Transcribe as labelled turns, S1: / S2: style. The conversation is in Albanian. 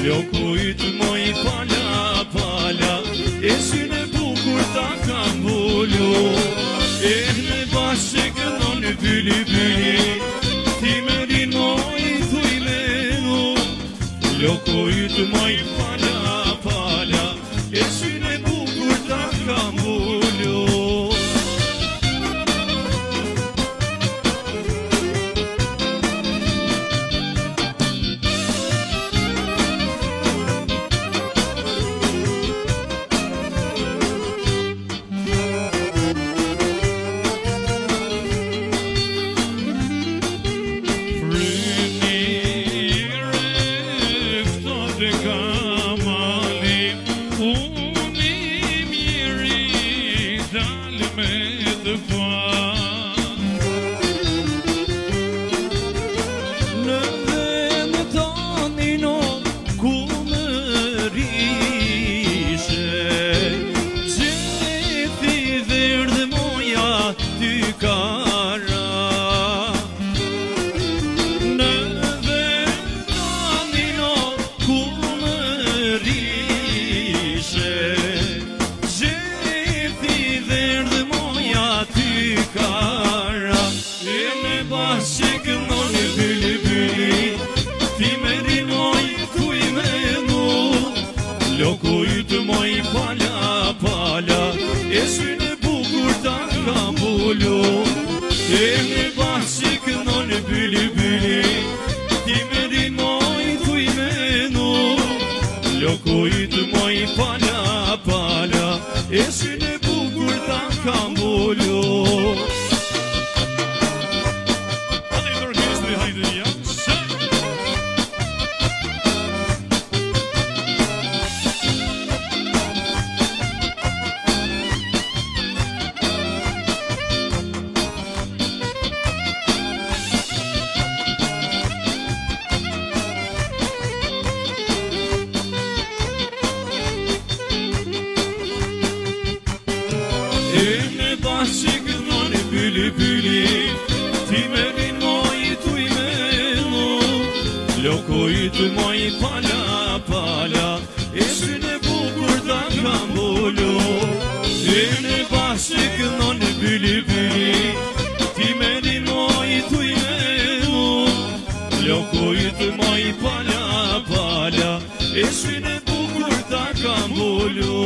S1: Lokujt moj pala pala, e syne bukur ta kam bulu. E në bashkë këndon byli byli, ti me din moj thuj me nu. Lokujt moj pala pala, e syne bukur ta kam bulu. Lokujt moj pala pala, e syne bukur ta kam bulu. E me bashkë këndon byli byli, ti me din moj thuj me nu. Lokujt moj pala pala, e syne bukur ta kam bulu. E me bashkë këndon byli byli, ti me din moj thuj me nu. Lokujt moj pala pala, e syne bukur ta kam bulu. E me bashkë këndon byli byli, ti me din moj thuj me nu. Lokujt moj pala pala, e syne bukur ta kam bulu.